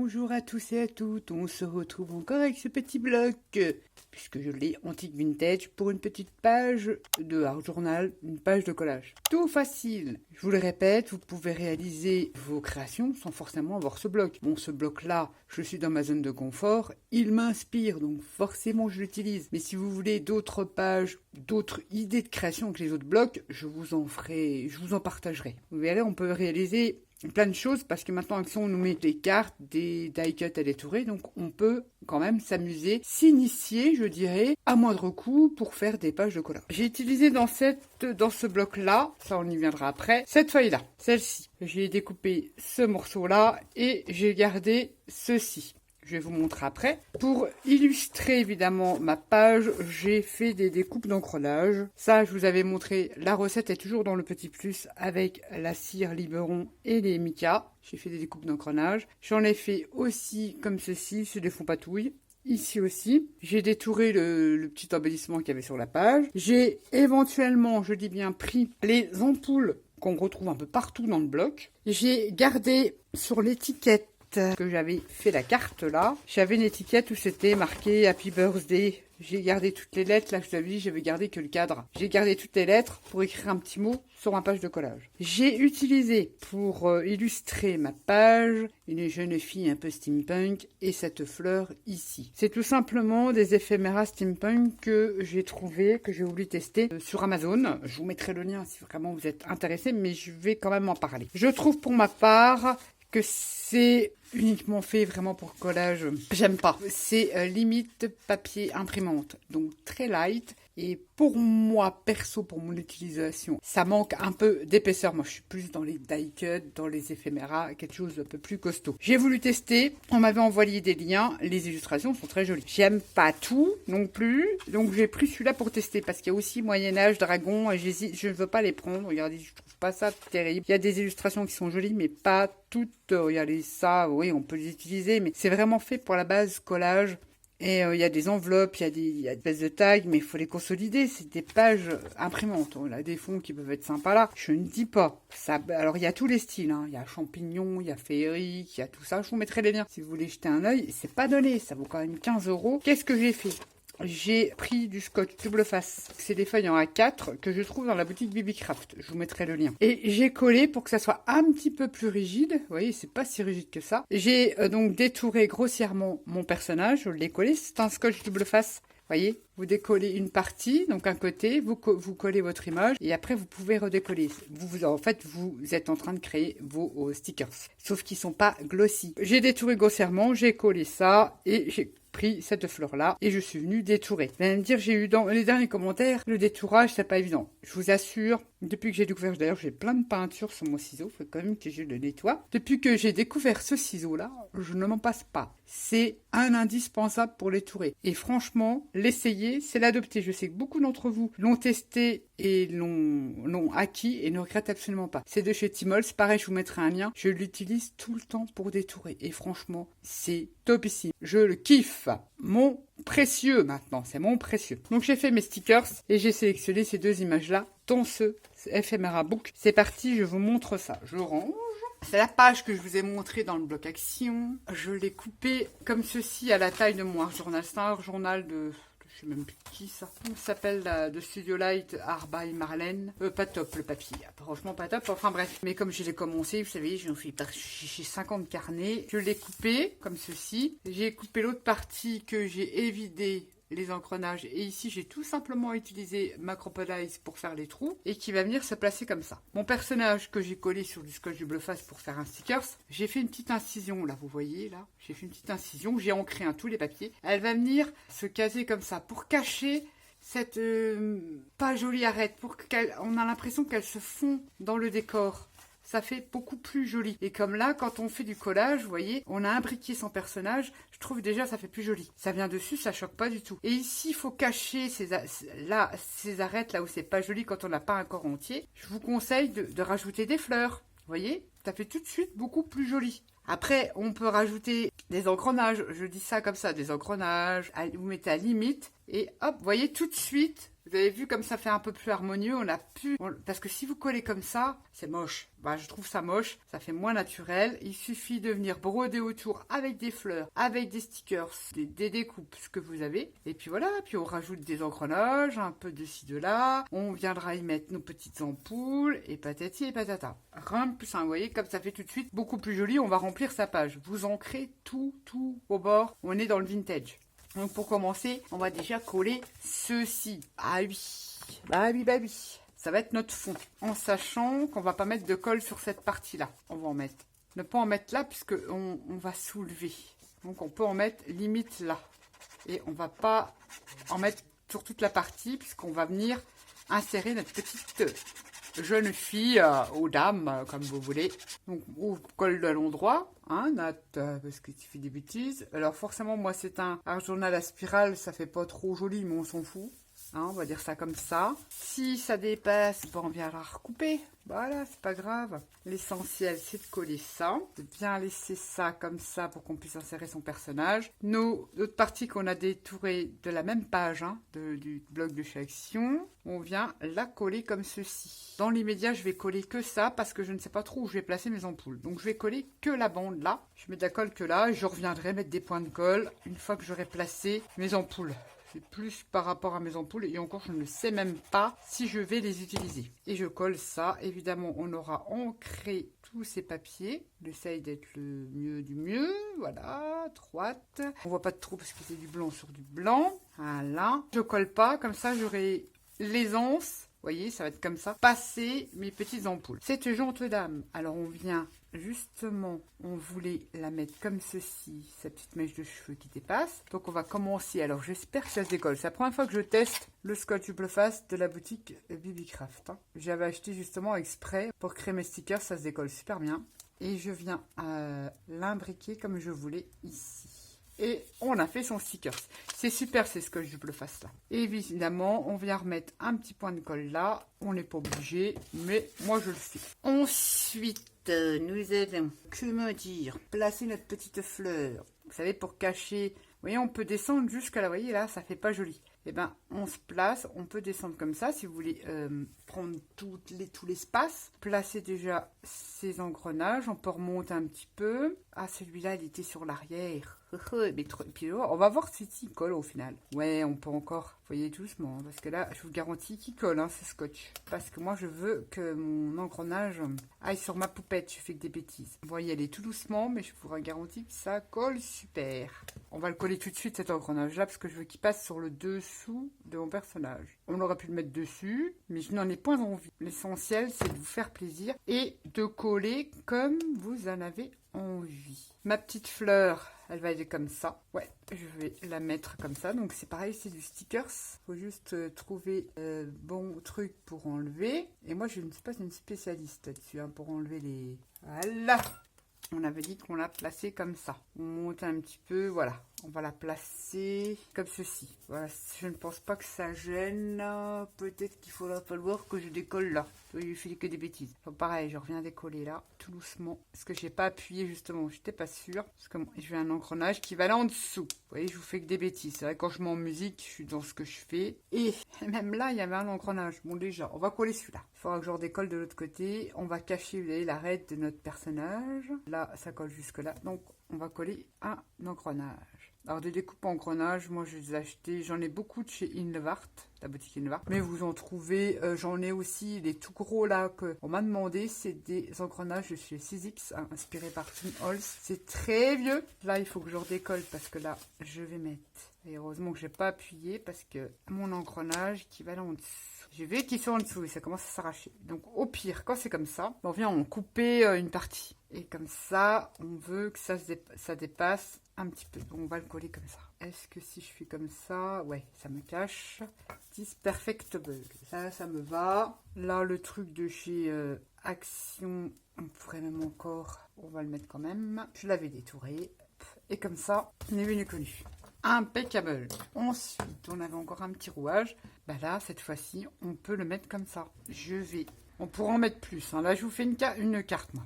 Bonjour à tous et à toutes, on se retrouve encore avec ce petit bloc, puisque je l'ai antique vintage pour une petite page de art journal, une page de collage. Tout facile, je vous le répète, vous pouvez réaliser vos créations sans forcément avoir ce bloc. Bon, ce bloc-là, je suis dans ma zone de confort, il m'inspire, donc forcément je l'utilise. Mais si vous voulez d'autres pages, d'autres idées de création que les autres blocs, je vous en partagerai. Vous verrez, on peut réaliser plein de choses parce que maintenant Action nous met des cartes, des die cuts à détourer, donc on peut quand même s'amuser, s'initier, je dirais, à moindre coût pour faire des pages de collage. J'ai utilisé dans ce bloc-là, ça on y viendra après, cette feuille-là, celle-ci. J'ai découpé ce morceau-là et j'ai gardé ceci. Je vais vous montrer après. Pour illustrer évidemment ma page, j'ai fait des découpes d'encrelage. Ça, je vous avais montré, la recette est toujours dans le petit plus avec la cire Liberon et les mica. J'ai fait des découpes d'encrelage. J'en ai fait aussi comme ceci, c'est des fonds patouilles. Ici aussi, j'ai détouré le petit embellissement qu'il y avait sur la page. J'ai éventuellement, je dis bien, pris les ampoules qu'on retrouve un peu partout dans le bloc. J'ai gardé sur l'étiquette que j'avais fait la carte là, j'avais une étiquette où c'était marqué Happy Birthday. J'ai gardé toutes les lettres, là je vous avais dit, j'avais gardé que le cadre. J'ai gardé toutes les lettres pour écrire un petit mot sur ma page de collage. J'ai utilisé pour illustrer ma page une jeune fille un peu steampunk et cette fleur ici. C'est tout simplement des éphéméras steampunk que j'ai trouvé, que j'ai voulu tester sur Amazon. Je vous mettrai le lien si vraiment vous êtes intéressé, mais je vais quand même en parler. Je trouve pour ma part que c'est uniquement fait vraiment pour collage. J'aime pas. C'est limite papier imprimante. Donc très light. Et pour moi, perso, pour mon utilisation, ça manque un peu d'épaisseur. Moi, je suis plus dans les die cuts, dans les éphéméras, quelque chose d'un peu plus costaud. J'ai voulu tester. On m'avait envoyé des liens. Les illustrations sont très jolies. J'aime pas tout non plus. Donc, j'ai pris celui-là pour tester. Parce qu'il y a aussi Moyen-Âge, Dragon. Et j'hésite. Je ne veux pas les prendre. Regardez, je trouve pas ça terrible. Il y a des illustrations qui sont jolies, mais pas toutes. Regardez ça. Oui, on peut les utiliser. Mais c'est vraiment fait pour la base collage. Et il y a des enveloppes, il y a des espèces de tags, mais il faut les consolider. C'est des pages imprimantes. On a des fonds qui peuvent être sympas là. Je ne dis pas. Ça, alors, il y a tous les styles. Hein. Il y a champignon, il y a féerique, il y a tout ça. Je vous mettrai les liens si vous voulez jeter un œil. C'est pas donné. Ça vaut quand même 15 €. Qu'est-ce que j'ai fait ? J'ai pris du scotch double face. C'est des feuilles en A4 que je trouve dans la boutique Bibicraft. Je vous mettrai le lien. Et j'ai collé pour que ça soit un petit peu plus rigide. Vous voyez, c'est pas si rigide que ça. J'ai donc détouré grossièrement mon personnage. Je l'ai collé. C'est un scotch double face. Vous voyez, vous décollez une partie, donc un côté, vous collez votre image et après vous pouvez redécoller. En fait, vous êtes en train de créer vos stickers. Sauf qu'ils sont pas glossy. J'ai détouré grossièrement, j'ai collé ça et j'ai pris cette fleur là et je suis venue détourer. Vous allez me dire, j'ai eu dans les derniers commentaires, le détourage c'est pas évident. Je vous assure, depuis que j'ai découvert, d'ailleurs j'ai plein de peinture sur mon ciseau, faut quand même que je le nettoie. Depuis que j'ai découvert ce ciseau là, je ne m'en passe pas. C'est un indispensable pour l'étourer. Et franchement, l'essayer, c'est l'adopter. Je sais que beaucoup d'entre vous l'ont testé et l'ont acquis et ne regrettent absolument pas. C'est de chez Timols, pareil, je vous mettrai un lien. Je l'utilise tout le temps pour détourer. Et franchement, c'est topissime. Je le kiffe. Mon précieux maintenant, c'est mon précieux. Donc j'ai fait mes stickers et j'ai sélectionné ces deux images-là dans ce Ephemera Book. C'est parti, je vous montre ça. Je range. C'est la page que je vous ai montrée dans le bloc action. Je l'ai coupée comme ceci à la taille de mon art journal. C'est un art journal de... Je sais même plus qui ça. Ça s'appelle de Studio Light Art by Marlène. Pas top le papier. Franchement pas top. Enfin bref. Mais comme je l'ai commencé, vous savez, j'ai 50 carnets. Je l'ai coupé comme ceci. J'ai coupé l'autre partie que j'ai évidée les engrenages et ici j'ai tout simplement utilisé Macropolize pour faire les trous et qui va venir se placer comme ça. Mon personnage que j'ai collé sur du scotch double face pour faire un stickers, j'ai fait une petite incision là, vous voyez là, j'ai fait une petite incision, j'ai ancré tous les papiers. Elle va venir se caser comme ça pour cacher cette pas jolie arête, pour qu'on a l'impression qu'elle se fond dans le décor. Ça fait beaucoup plus joli. Et comme là, quand on fait du collage, vous voyez, on a imbriqué son personnage. Je trouve déjà, ça fait plus joli. Ça vient dessus, ça choque pas du tout. Et ici, il faut cacher ces arêtes là où c'est pas joli quand on n'a pas un corps entier. Je vous conseille de rajouter des fleurs. Vous voyez, ça fait tout de suite beaucoup plus joli. Après, on peut rajouter des engrenages. Je dis ça comme ça, des engrenages. Vous mettez à limite. Et hop, vous voyez, tout de suite, Vous avez vu comme ça fait un peu plus harmonieux, parce que si vous collez comme ça, c'est moche. Bah, je trouve ça moche, ça fait moins naturel. Il suffit de venir broder autour avec des fleurs, avec des stickers, des découpes, ce que vous avez. Et puis voilà, puis on rajoute des engrenages, un peu de ci, de là. On viendra y mettre nos petites ampoules, et patati et patata. Rien de plus simple, vous voyez, comme ça fait tout de suite beaucoup plus joli, on va remplir sa page. Vous ancrez tout au bord, on est dans le vintage. Donc pour commencer, on va déjà coller ceci. Ah oui, bah oui. Ça va être notre fond. En sachant qu'on va pas mettre de colle sur cette partie-là. On va en mettre. Ne pas en mettre là puisque on va soulever. Donc on peut en mettre limite là. Et on va pas en mettre sur toute la partie puisqu'on va venir insérer notre petite jeune fille aux dames, comme vous voulez. Donc on colle de l'endroit, hein, Nat, parce que tu fais des bêtises. Alors forcément, moi c'est un journal à spirale, ça fait pas trop joli, mais on s'en fout. Hein, on va dire ça comme ça. Si ça dépasse, on viendra recouper. Voilà, c'est pas grave. L'essentiel, c'est de coller ça. De bien laisser ça comme ça pour qu'on puisse insérer son personnage. L'autre partie qu'on a détourée de la même page du bloc de chez Action, on vient la coller comme ceci. Dans l'immédiat, je vais coller que ça parce que je ne sais pas trop où je vais placer mes ampoules. Donc, je vais coller que la bande là. Je mets de la colle que là. Et je reviendrai mettre des points de colle une fois que j'aurai placé mes ampoules. C'est plus par rapport à mes ampoules et encore je ne sais même pas si je vais les utiliser. Et je colle ça. Évidemment, on aura ancré tous ces papiers. J'essaye d'être le mieux du mieux. Voilà, droite. On voit pas de trop parce que c'est du blanc sur du blanc. Voilà. Je colle pas, comme ça j'aurai l'aisance. Vous voyez, ça va être comme ça. Passer mes petites ampoules. Cette gentille dame, alors on vient justement, on voulait la mettre comme ceci, sa petite mèche de cheveux qui dépasse. Donc on va commencer. Alors j'espère que ça se décolle. C'est la première fois que je teste le scotch double face de la boutique Bibicraft. Hein. J'avais acheté justement exprès pour créer mes stickers. Ça se décolle super bien. Et je viens l'imbriquer comme je voulais ici. Et on a fait son sticker. C'est super ces scotch double face là. Et évidemment, on vient remettre un petit point de colle là. On n'est pas obligé, mais moi je le fais. Ensuite, nous allons, que me dire, placer notre petite fleur. Vous savez, pour cacher, vous voyez, on peut descendre jusqu'à là. Vous voyez là, ça fait pas joli. Eh bien, on se place, on peut descendre comme ça si vous voulez prendre tout l'espace. Placer déjà ces engrenages, on peut remonter un petit peu. Ah, celui-là, il était sur l'arrière. Mais puis on va voir si il colle au final. Ouais, on peut encore, voyez doucement, parce que là, je vous garantis qu'il colle, hein, ce scotch. Parce que moi, je veux que mon engrenage aille sur ma poupette. Je fais que des bêtises. Vous voyez, elle est tout doucement, mais je vous garantis que ça colle super. On va le coller tout de suite, cet engrenage-là, parce que je veux qu'il passe sur le dessous de mon personnage. On aurait pu le mettre dessus, mais je n'en ai point envie. L'essentiel, c'est de vous faire plaisir et de coller comme vous en avez envie. Ma petite fleur, elle va être comme ça. Ouais, je vais la mettre comme ça. Donc c'est pareil, c'est du stickers. Faut juste trouver bon truc pour enlever. Et moi, je ne suis pas une spécialiste là-dessus, hein, pour enlever les... Voilà. On avait dit qu'on la plaçait comme ça. On monte un petit peu, voilà. On va la placer comme ceci. Voilà, je ne pense pas que ça gêne. Peut-être qu'il faudra falloir que je décolle là. Je fais que des bêtises. Enfin, pareil, je reviens décoller là, tout doucement. Parce que j'ai pas appuyé justement, j'étais pas sûre. Parce que j'ai un engrenage qui va là en dessous. Vous voyez, je vous fais que des bêtises. C'est vrai, quand je mets en musique, je suis dans ce que je fais. Et même là, il y avait un engrenage. Bon, déjà, on va coller celui-là. Il faudra que je redécolle de l'autre côté. On va cacher, vous voyez, l'arête de notre personnage. Là, ça colle jusque là. Donc, on va coller un engrenage. Alors, des découpes en engrenage, moi je les ai achetés. J'en ai beaucoup de chez Inlevart, la boutique Inlevart. Mais vous en trouvez, j'en ai aussi les tout gros là qu'on m'a demandé. C'est des engrenages de chez Sizzix, hein, inspirés par Tim Holtz. C'est très vieux. Là, il faut que je redécolle parce que là, je vais mettre. Et heureusement que j'ai pas appuyé parce que mon engrenage qui va là en dessous. J'ai vu qu'ils sont en dessous et ça commence à s'arracher. Donc au pire, quand c'est comme ça, on vient en couper une partie. Et comme ça, on veut que ça dépasse un petit peu. Donc on va le coller comme ça. Est-ce que si je fais comme ça, ouais, ça me cache. This perfectable. Ça me va. Là, le truc de chez Action, on pourrait même encore, on va le mettre quand même. Je l'avais détouré. Et comme ça, on est venu connu. Impeccable. Ensuite, on avait encore un petit rouage. Bah là, cette fois-ci, on peut le mettre comme ça. On pourra en mettre plus. Hein. Là, je vous fais une carte, moi.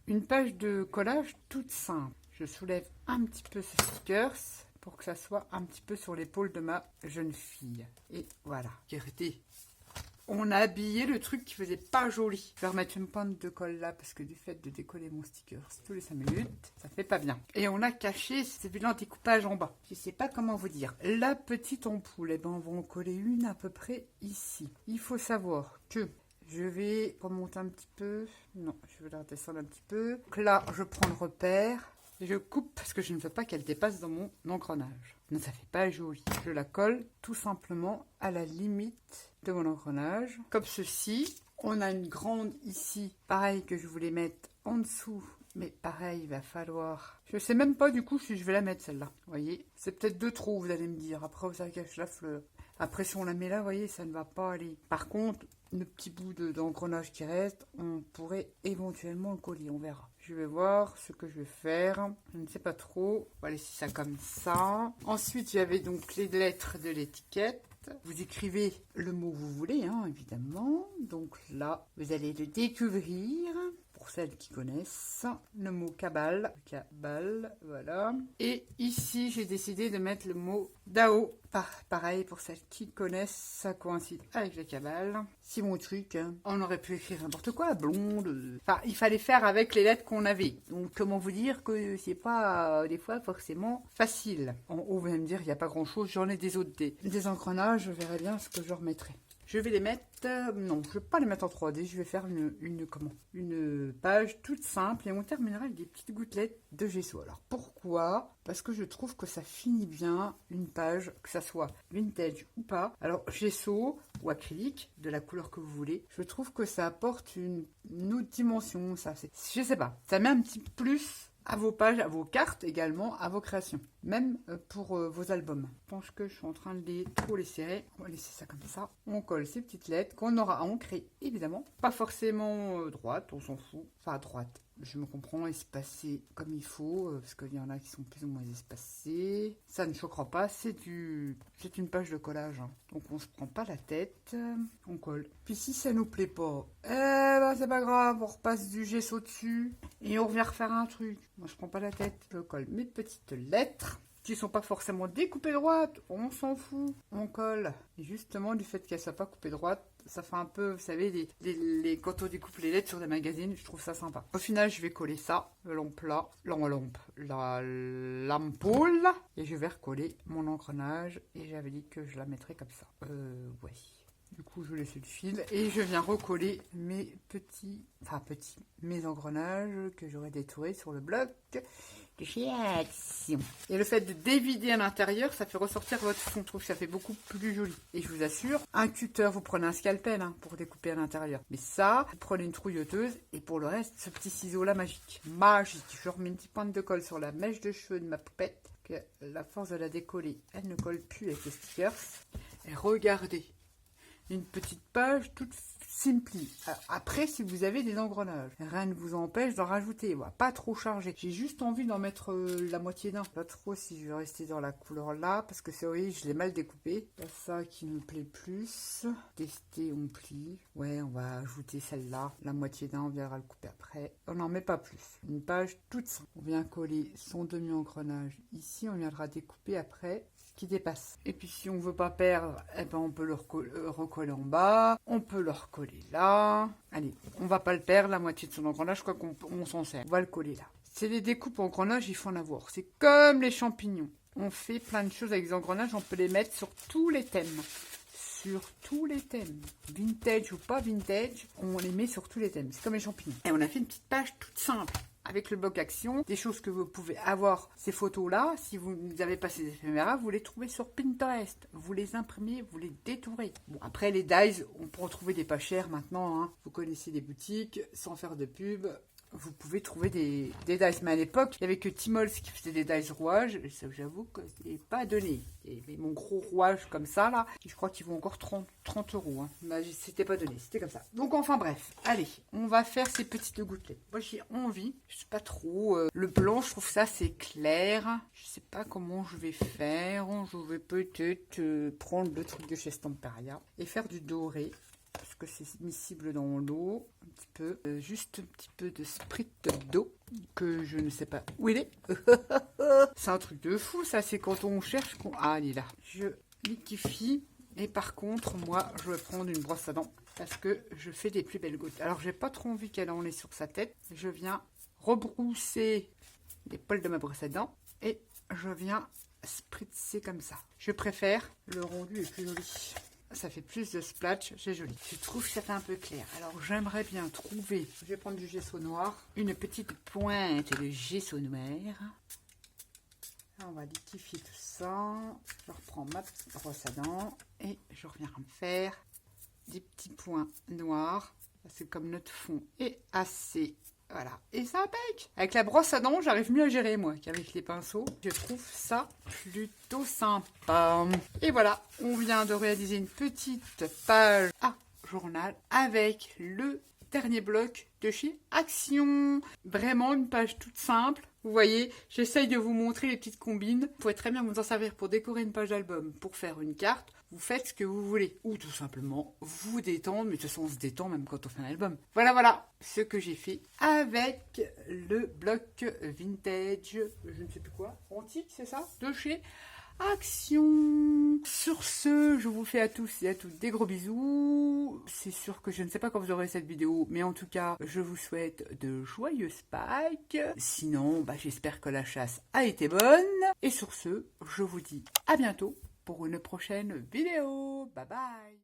Une page de collage toute simple. Je soulève un petit peu ce stickers. pour que ça soit un petit peu sur l'épaule de ma jeune fille. Et voilà, regardez. On a habillé le truc qui faisait pas joli. Je vais remettre une pointe de colle là parce que du fait de décoller mon sticker tous les 5 minutes, ça fait pas bien. Et on a caché ce vilain découpage en bas. Je sais pas comment vous dire. La petite ampoule, eh ben on va en coller une à peu près ici. Il faut savoir que je vais remonter un petit peu. Non, je vais la redescendre un petit peu. Donc là, je prends le repère. Je coupe parce que je ne veux pas qu'elle dépasse dans mon engrenage. Non, ça fait pas joli. Je la colle tout simplement à la limite de mon engrenage. Comme ceci. On a une grande ici. Pareil que je voulais mettre en dessous. Mais pareil, il va falloir... Je sais même pas du coup si je vais la mettre celle-là. Vous voyez, c'est peut-être de trop, vous allez me dire. Après, ça cache la fleur. Après, si on la met là, vous voyez, ça ne va pas aller. Par contre, le petit bout d'engrenage qui reste, on pourrait éventuellement le coller, on verra. Je vais voir ce que je vais faire. Je ne sais pas trop. On va laisser ça comme ça. Ensuite, j'avais donc les lettres de l'étiquette. Vous écrivez le mot que vous voulez, hein, évidemment. Donc là, vous allez le découvrir. Pour celles qui connaissent, le mot cabale. Cabale, voilà. Et ici, j'ai décidé de mettre le mot Dao. Pareil, pour celles qui connaissent, ça coïncide avec la cabale. C'est mon truc. Hein. On aurait pu écrire n'importe quoi, blonde. Enfin, il fallait faire avec les lettres qu'on avait. Donc, comment vous dire que c'est pas, des fois, forcément facile. En haut, vous allez me dire, il n'y a pas grand-chose. J'en ai des autres des engrenages. Je verrai bien ce que je remettrai. Je vais les mettre, non, je ne vais pas les mettre en 3D, je vais faire une page toute simple et on terminera avec des petites gouttelettes de gesso. Alors pourquoi? Parce que je trouve que ça finit bien une page, que ça soit vintage ou pas. Alors gesso ou acrylique, de la couleur que vous voulez, je trouve que ça apporte une autre dimension, ça, je sais pas, ça met un petit plus à vos pages, à vos cartes également, à vos créations. Même pour vos albums. Je pense que je suis en train de trop les serrer. On va laisser ça comme ça. On colle ces petites lettres qu'on aura à ancrer, évidemment. Pas forcément droite, on s'en fout. Enfin, droite. Je me comprends, espacé comme il faut, parce qu'il y en a qui sont plus ou moins espacés. Ça ne choquera pas, c'est une page de collage. Hein. Donc on se prend pas la tête, on colle. Puis si ça nous plaît pas, eh ben c'est pas grave, on repasse du gesso dessus et on revient refaire un truc. Moi je prends pas la tête, je colle mes petites lettres. Qui sont pas forcément découpées droite, on s'en fout, on colle. Et justement, du fait qu'elles ne soient pas coupées droite, ça fait un peu, vous savez, quand on découpe les lettres sur des magazines, je trouve ça sympa. Au final, je vais coller ça, l'ampoule, et je vais recoller mon engrenage, et j'avais dit que je la mettrais comme ça. Ouais. Du coup, je laisse le fil et je viens recoller mes mes engrenages que j'aurais détourés sur le bloc de chez Action. Et le fait de dévider à l'intérieur, ça fait ressortir votre fond. Je trouve que ça fait beaucoup plus joli. Et je vous assure, un cutter, vous prenez un scalpel pour découper à l'intérieur. Mais ça, vous prenez une trouilleuse et pour le reste, ce petit ciseau-là magique. Magique. Je remets une petite pointe de colle sur la mèche de cheveux de ma poupette. Que la force de la décoller, elle ne colle plus avec les stickers. Et regardez. Une petite page toute simple. Après, si vous avez des engrenages, rien ne vous empêche d'en rajouter. Voilà, pas trop chargé. J'ai juste envie d'en mettre la moitié d'un. Pas trop si je vais rester dans la couleur là, parce que c'est vrai, je l'ai mal découpé. Il y a ça qui me plaît plus. Tester, on plie. Ouais, on va ajouter celle-là. La moitié d'un, on viendra le couper après. On n'en met pas plus. Une page toute simple. On vient coller son demi-engrenage ici. On viendra découper après qui dépasse. Et puis si on veut pas perdre, eh ben on peut le recoller en bas, on peut le recoller là. Allez, on va pas le perdre, la moitié de son engrenage, je crois qu'on s'en sert. On va le coller là. C'est les découpes en engrenage, il faut en avoir. C'est comme les champignons. On fait plein de choses avec les engrenages, on peut les mettre sur tous les thèmes. Sur tous les thèmes. Vintage ou pas vintage, on les met sur tous les thèmes. C'est comme les champignons. Et on a fait une petite page toute simple. Avec le bloc action, des choses que vous pouvez avoir, ces photos-là, si vous n'avez pas ces éphéméras, vous les trouvez sur Pinterest. Vous les imprimez, vous les détourez. Bon, après les dies, on peut en trouver des pas chers maintenant. Hein. Vous connaissez des boutiques, sans faire de pub. Vous pouvez trouver des dies. Mais à l'époque, il n'y avait que Timols qui faisait des dies rouages. J'avoue que ce n'est pas donné. Et mon gros rouage comme ça, là, je crois qu'il vaut encore 30 €. Hein. Bah, c'était pas donné, c'était comme ça. Donc, enfin bref, allez, on va faire ces petites gouttelettes. Moi, j'ai envie, je sais pas trop. Le blanc, je trouve ça, c'est clair. Je sais pas comment je vais faire. Je vais peut-être prendre le truc de chez Stamperia et faire du doré. Parce que c'est miscible dans l'eau. Un petit peu. Juste un petit peu de sprit d'eau. Que je ne sais pas où il est. C'est un truc de fou, ça. C'est quand on cherche qu'on... Ah, il est là. Je liquifie. Et par contre, moi, je vais prendre une brosse à dents. Parce que je fais des plus belles gouttes. Alors, j'ai pas trop envie qu'elle en ait sur sa tête. Je viens rebrousser les poils de ma brosse à dents. Et je viens spritzer comme ça. Je préfère. Le rendu est plus joli. Ça fait plus de splash, c'est joli. Je trouve que c'est un peu clair. Alors j'aimerais bien trouver, je vais prendre du gesso noir, une petite pointe de gesso noir. Là, on va liquifier tout ça. Je reprends ma brosse à dents et je reviens me faire des petits points noirs. Parce que comme notre fond est assez... Voilà, et ça impec. Avec la brosse à dents, j'arrive mieux à gérer moi qu'avec les pinceaux. Je trouve ça plutôt sympa. Et voilà, on vient de réaliser une petite page à journal avec le dernier bloc de chez Action. Vraiment une page toute simple. Vous voyez, j'essaye de vous montrer les petites combines. Vous pouvez très bien vous en servir pour décorer une page d'album, pour faire une carte. Vous faites ce que vous voulez. Ou tout simplement vous détendre. Mais de toute façon, on se détend même quand on fait un album. Voilà ce que j'ai fait avec le bloc vintage, je ne sais plus quoi, antique, c'est ça? De chez Action. Sur ce, je vous fais à tous et à toutes des gros bisous. C'est sûr que je ne sais pas quand vous aurez cette vidéo, mais en tout cas, je vous souhaite de joyeuses Pâques. Sinon, j'espère que la chasse a été bonne. Et sur ce, je vous dis à bientôt pour une prochaine vidéo. Bye bye.